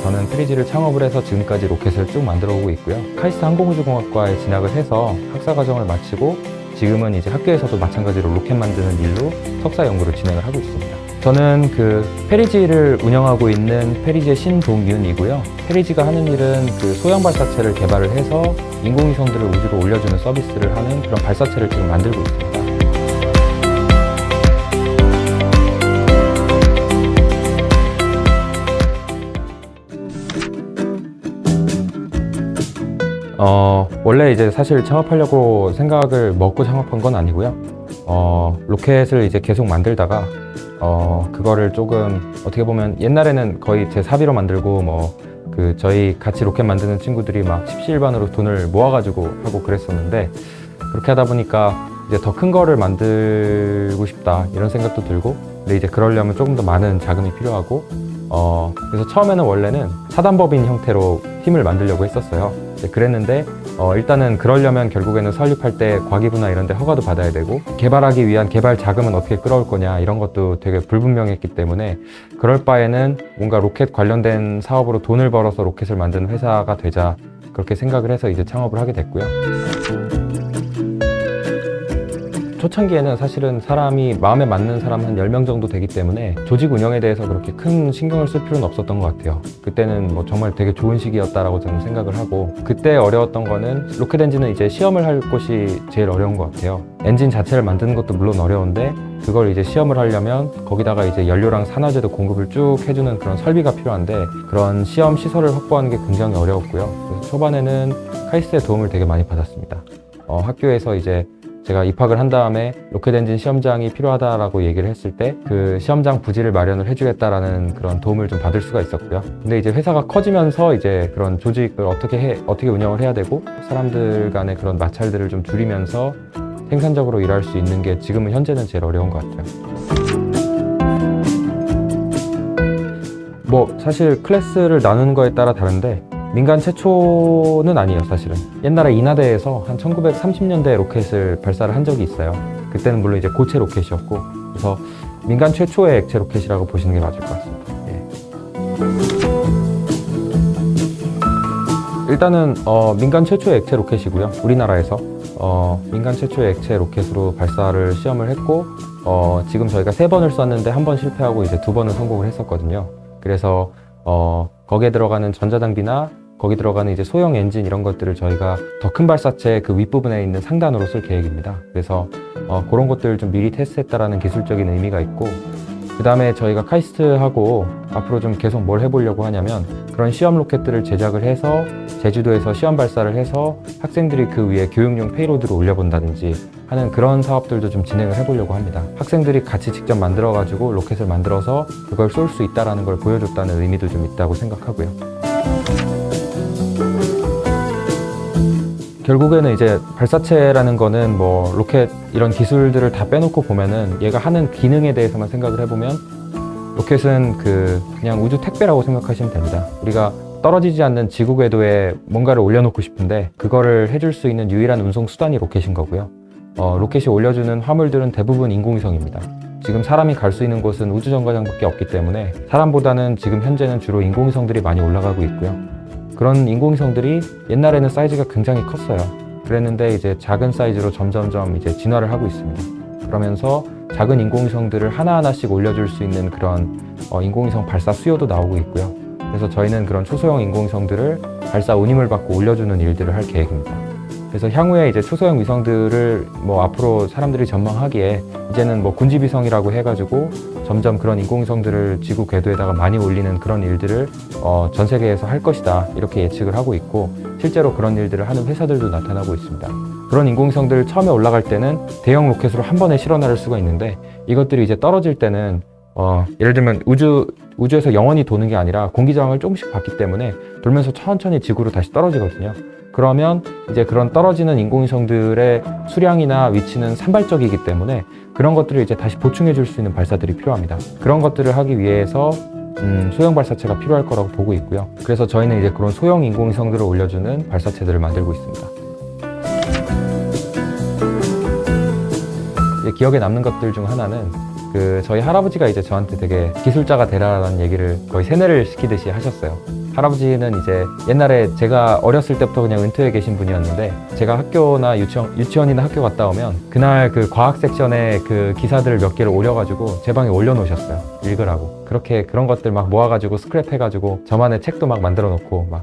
저는 페리지를 창업을 해서 지금까지 로켓을 쭉 만들어 오고 있고요. 카이스트 항공우주공학과에 진학을 해서 학사과정을 마치고 지금은 이제 학교에서도 마찬가지로 로켓 만드는 일로 석사 연구를 진행을 하고 있습니다. 저는 그 페리지를 운영하고 있는 페리지의 신동윤이고요. 페리지가 하는 일은 그 소형 발사체를 개발을 해서 인공위성들을 우주로 올려주는 서비스를 하는 그런 발사체를 지금 만들고 있습니다. 원래 이제 사실 창업하려고 생각을 먹고 창업한 건 아니고요. 로켓을 이제 계속 만들다가 그거를 조금 어떻게 보면 옛날에는 거의 제 사비로 만들고 저희 같이 로켓 만드는 친구들이 막 십시일반으로 돈을 모아가지고 하고 그랬었는데, 그렇게 하다 보니까 이제 더 큰 거를 만들고 싶다 이런 생각도 들고, 근데 이제 그러려면 조금 더 많은 자금이 필요하고, 그래서 처음에는 원래는 사단법인 형태로 팀을 만들려고 했었어요. 그랬는데 일단은 그러려면 결국에는 설립할 때 과기부나 이런 데 허가도 받아야 되고, 개발하기 위한 개발 자금은 어떻게 끌어올 거냐 이런 것도 되게 불분명했기 때문에, 그럴 바에는 뭔가 로켓 관련된 사업으로 돈을 벌어서 로켓을 만드는 회사가 되자, 그렇게 생각을 해서 이제 창업을 하게 됐고요. 초창기에는 사실은 사람이 마음에 맞는 사람 한 10명 정도 되기 때문에 조직 운영에 대해서 그렇게 큰 신경을 쓸 필요는 없었던 것 같아요. 그때는 정말 되게 좋은 시기였다라고 저는 생각을 하고, 그때 어려웠던 거는 로켓 엔진은 이제 시험을 할 곳이 제일 어려운 것 같아요. 엔진 자체를 만드는 것도 물론 어려운데, 그걸 이제 시험을 하려면 거기다가 이제 연료랑 산화제도 공급을 쭉 해주는 그런 설비가 필요한데, 그런 시험 시설을 확보하는 게 굉장히 어려웠고요. 그래서 초반에는 카이스트의 도움을 되게 많이 받았습니다. 학교에서 이제 제가 입학을 한 다음에 로켓 엔진 시험장이 필요하다라고 얘기를 했을 때 그 시험장 부지를 마련을 해주겠다라는 그런 도움을 좀 받을 수가 있었고요. 근데 이제 회사가 커지면서 이제 그런 조직을 어떻게 운영을 해야 되고, 사람들 간의 그런 마찰들을 좀 줄이면서 생산적으로 일할 수 있는 게 지금은 현재는 제일 어려운 것 같아요. 사실 클래스를 나누는 거에 따라 다른데, 민간 최초는 아니에요, 사실은. 옛날에 인하대에서 한 1930년대 로켓을 발사를 한 적이 있어요. 그때는 물론 이제 고체 로켓이었고, 그래서 민간 최초의 액체 로켓이라고 보시는 게 맞을 것 같습니다. 예. 일단은 민간 최초의 액체 로켓이고요. 우리나라에서 민간 최초의 액체 로켓으로 발사를 시험을 했고, 지금 저희가 3번을 쐈는데 1번 실패하고 이제 2번은 성공을 했었거든요. 그래서 거기에 들어가는 전자장비나 거기 들어가는 이제 소형 엔진 이런 것들을 저희가 더 큰 발사체 그 윗부분에 있는 상단으로 쓸 계획입니다. 그래서 그런 것들을 좀 미리 테스트했다라는 기술적인 의미가 있고, 그 다음에 저희가 카이스트하고 앞으로 좀 계속 뭘 해보려고 하냐면, 그런 시험 로켓들을 제작을 해서 제주도에서 시험 발사를 해서 학생들이 그 위에 교육용 페이로드를 올려본다든지 하는 그런 사업들도 좀 진행을 해보려고 합니다. 학생들이 같이 직접 만들어가지고 로켓을 만들어서 그걸 쏠 수 있다는 걸 보여줬다는 의미도 좀 있다고 생각하고요. 결국에는 이제 발사체라는 거는 로켓 이런 기술들을 다 빼놓고 보면은, 얘가 하는 기능에 대해서만 생각을 해보면 로켓은 그냥 우주 택배라고 생각하시면 됩니다. 우리가 떨어지지 않는 지구 궤도에 뭔가를 올려놓고 싶은데 그거를 해줄 수 있는 유일한 운송 수단이 로켓인 거고요. 로켓이 올려주는 화물들은 대부분 인공위성입니다. 지금 사람이 갈 수 있는 곳은 우주정거장밖에 없기 때문에 사람보다는 지금 현재는 주로 인공위성들이 많이 올라가고 있고요. 그런 인공위성들이 옛날에는 사이즈가 굉장히 컸어요. 그랬는데 이제 작은 사이즈로 점점점 이제 진화를 하고 있습니다. 그러면서 작은 인공위성들을 하나하나씩 올려줄 수 있는 그런 인공위성 발사 수요도 나오고 있고요. 그래서 저희는 그런 초소형 인공위성들을 발사 운임을 받고 올려주는 일들을 할 계획입니다. 그래서 향후에 이제 초소형 위성들을 앞으로 사람들이 전망하기에 이제는 군집위성이라고 해가지고 점점 그런 인공위성들을 지구 궤도에다가 많이 올리는 그런 일들을 전 세계에서 할 것이다, 이렇게 예측을 하고 있고, 실제로 그런 일들을 하는 회사들도 나타나고 있습니다. 그런 인공위성들 처음에 올라갈 때는 대형 로켓으로 한 번에 실어 나를 수가 있는데, 이것들이 이제 떨어질 때는 예를 들면 우주에서 영원히 도는 게 아니라 공기 저항을 조금씩 받기 때문에 돌면서 천천히 지구로 다시 떨어지거든요. 그러면 이제 그런 떨어지는 인공위성들의 수량이나 위치는 산발적이기 때문에 그런 것들을 이제 다시 보충해 줄 수 있는 발사들이 필요합니다. 그런 것들을 하기 위해서 소형 발사체가 필요할 거라고 보고 있고요. 그래서 저희는 이제 그런 소형 인공위성들을 올려주는 발사체들을 만들고 있습니다. 이제 기억에 남는 것들 중 하나는 저희 할아버지가 이제 저한테 되게 기술자가 되라라는 얘기를 거의 세뇌를 시키듯이 하셨어요. 할아버지는 이제 옛날에 제가 어렸을 때부터 그냥 은퇴해 계신 분이었는데, 제가 학교나 유치원이나 학교 갔다 오면 그날 그 과학 섹션에 그 기사들을 몇 개를 올려가지고 제 방에 올려놓으셨어요. 읽으라고. 그렇게 그런 것들 막 모아가지고 스크랩 해가지고 저만의 책도 막 만들어 놓고, 막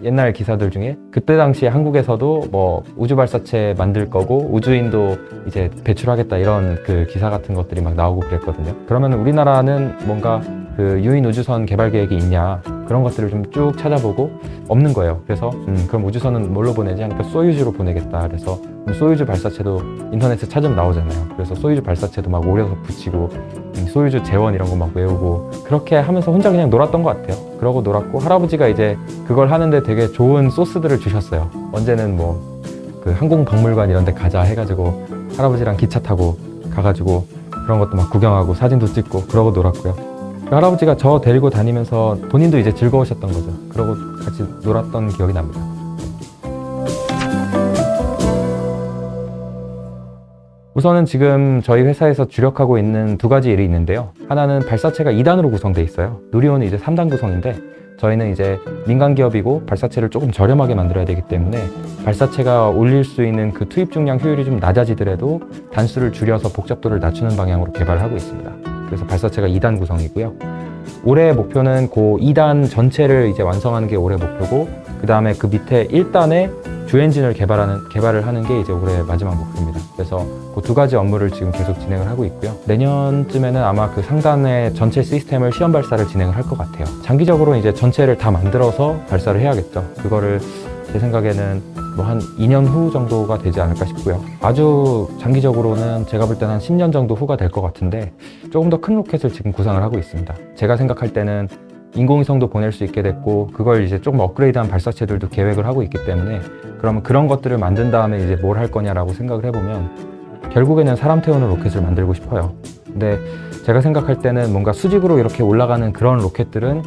옛날 기사들 중에 그때 당시에 한국에서도 뭐 우주 발사체 만들 거고 우주인도 이제 배출하겠다 이런 그 기사 같은 것들이 막 나오고 그랬거든요. 그러면 우리나라는 뭔가 그 유인 우주선 개발 계획이 있냐, 그런 것들을 좀 쭉 찾아보고 없는 거예요. 그래서 그럼 우주선은 뭘로 보내지 하니까 소유주로 보내겠다. 그래서 소유주 발사체도 인터넷에 찾으면 나오잖아요. 그래서 소유주 발사체도 막 오려서 붙이고 소유주 재원 이런 거 막 외우고 그렇게 하면서 혼자 그냥 놀았던 것 같아요. 그러고 놀았고, 할아버지가 이제 그걸 하는데 되게 좋은 소스들을 주셨어요. 언제는 뭐 그 항공박물관 이런 데 가자 해가지고 할아버지랑 기차 타고 가가지고 그런 것도 막 구경하고 사진도 찍고 그러고 놀았고요. 할아버지가 저 데리고 다니면서 본인도 이제 즐거우셨던 거죠. 그러고 같이 놀았던 기억이 납니다. 우선은 지금 저희 회사에서 주력하고 있는 두 가지 일이 있는데요. 하나는 발사체가 2단으로 구성되어 있어요. 누리호는 이제 3단 구성인데, 저희는 이제 민간 기업이고 발사체를 조금 저렴하게 만들어야 되기 때문에 발사체가 올릴 수 있는 그 투입 중량 효율이 좀 낮아지더라도 단수를 줄여서 복잡도를 낮추는 방향으로 개발을 하고 있습니다. 그래서 발사체가 2단 구성이고요. 올해 목표는 그 2단 전체를 이제 완성하는 게 올해 목표고, 그 다음에 그 밑에 1단에 주 엔진을 개발을 하는 게 이제 올해 마지막 목표입니다. 그래서 그 두 가지 업무를 지금 계속 진행을 하고 있고요. 내년쯤에는 아마 그 상단의 전체 시스템을 시험 발사를 진행을 할 것 같아요. 장기적으로 이제 전체를 다 만들어서 발사를 해야겠죠. 그거를 제 생각에는 뭐 한 2년 후 정도가 되지 않을까 싶고요. 아주 장기적으로는 제가 볼 때는 한 10년 정도 후가 될 것 같은데, 조금 더 큰 로켓을 지금 구상을 하고 있습니다. 제가 생각할 때는 인공위성도 보낼 수 있게 됐고, 그걸 이제 조금 업그레이드한 발사체들도 계획을 하고 있기 때문에, 그러면 그런 것들을 만든 다음에 이제 뭘 할 거냐라고 생각을 해보면 결국에는 사람 태우는 로켓을 만들고 싶어요. 근데 제가 생각할 때는 뭔가 수직으로 이렇게 올라가는 그런 로켓들은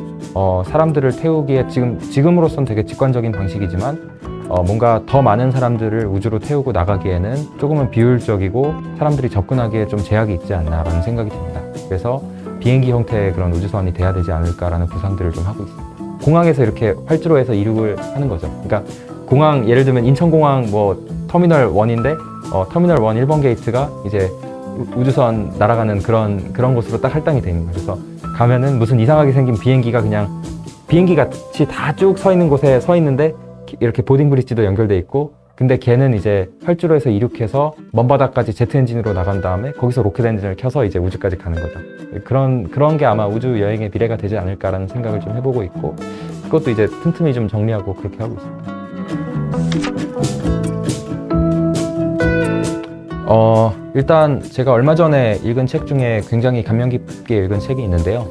사람들을 태우기에 지금으로선 되게 직관적인 방식이지만 뭔가 더 많은 사람들을 우주로 태우고 나가기에는 조금은 비효율적이고 사람들이 접근하기에 좀 제약이 있지 않나라는 생각이 듭니다. 그래서 비행기 형태의 그런 우주선이 돼야 되지 않을까라는 구상들을 좀 하고 있습니다. 공항에서 이렇게 활주로 해서 이륙을 하는 거죠. 그러니까 공항, 예를 들면 인천공항 뭐 터미널 1인데 터미널 1 1번 게이트가 이제 우주선 날아가는 그런 곳으로 딱 할당이 돼 있는 거예요. 그래서 가면은 무슨 이상하게 생긴 비행기가 그냥 비행기 같이 다 쭉 서 있는 곳에 서 있는데 이렇게 보딩 브릿지도 연결돼 있고, 근데 걔는 이제 활주로에서 이륙해서 먼 바다까지 제트 엔진으로 나간 다음에 거기서 로켓 엔진을 켜서 이제 우주까지 가는 거죠. 그런 게 아마 우주 여행의 미래가 되지 않을까라는 생각을 좀 해보고 있고, 그것도 이제 틈틈이 좀 정리하고 그렇게 하고 있습니다. 일단 제가 얼마 전에 읽은 책 중에 굉장히 감명 깊게 읽은 책이 있는데요.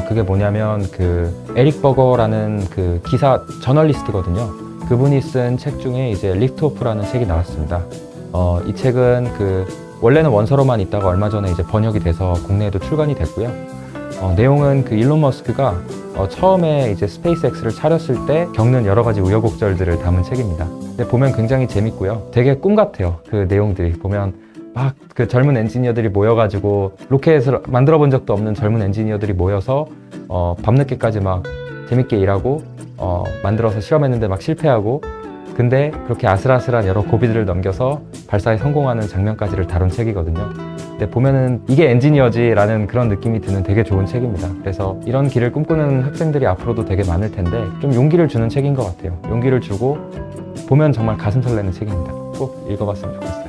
그게 뭐냐면 그 에릭 버거라는 그 기사 저널리스트거든요. 그분이 쓴 책 중에 이제 리프트 오프라는 책이 나왔습니다. 이 책은 그 원래는 원서로만 있다가 얼마 전에 이제 번역이 돼서 국내에도 출간이 됐고요. 내용은 그 일론 머스크가 처음에 이제 스페이스X를 차렸을 때 겪는 여러 가지 우여곡절들을 담은 책입니다. 근데 보면 굉장히 재밌고요. 되게 꿈 같아요. 그 내용들이 보면 막 그 젊은 엔지니어들이 모여가지고 로켓을 만들어 본 적도 없는 젊은 엔지니어들이 모여서 밤늦게까지 막 재밌게 일하고 만들어서 실험했는데 막 실패하고, 근데 그렇게 아슬아슬한 여러 고비들을 넘겨서 발사에 성공하는 장면까지를 다룬 책이거든요. 근데 보면은 이게 엔지니어지라는 그런 느낌이 드는 되게 좋은 책입니다. 그래서 이런 길을 꿈꾸는 학생들이 앞으로도 되게 많을 텐데 좀 용기를 주는 책인 것 같아요. 용기를 주고 보면 정말 가슴 설레는 책입니다. 꼭 읽어봤으면 좋겠어요.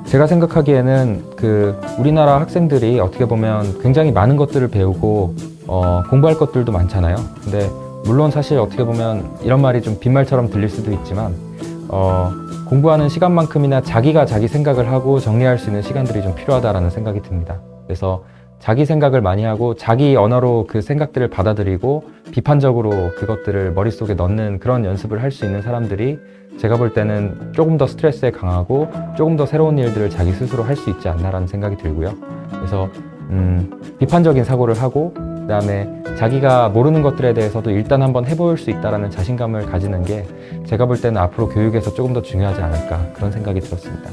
제가 생각하기에는 그 우리나라 학생들이 어떻게 보면 굉장히 많은 것들을 배우고 공부할 것들도 많잖아요. 근데 물론 사실 어떻게 보면 이런 말이 좀 빈말처럼 들릴 수도 있지만 공부하는 시간만큼이나 자기가 자기 생각을 하고 정리할 수 있는 시간들이 좀 필요하다라는 생각이 듭니다. 그래서 자기 생각을 많이 하고 자기 언어로 그 생각들을 받아들이고 비판적으로 그것들을 머릿속에 넣는 그런 연습을 할 수 있는 사람들이 제가 볼 때는 조금 더 스트레스에 강하고 조금 더 새로운 일들을 자기 스스로 할 수 있지 않나라는 생각이 들고요. 그래서 비판적인 사고를 하고 그다음에 자기가 모르는 것들에 대해서도 일단 한번 해볼 수 있다는 자신감을 가지는 게 제가 볼 때는 앞으로 교육에서 조금 더 중요하지 않을까, 그런 생각이 들었습니다.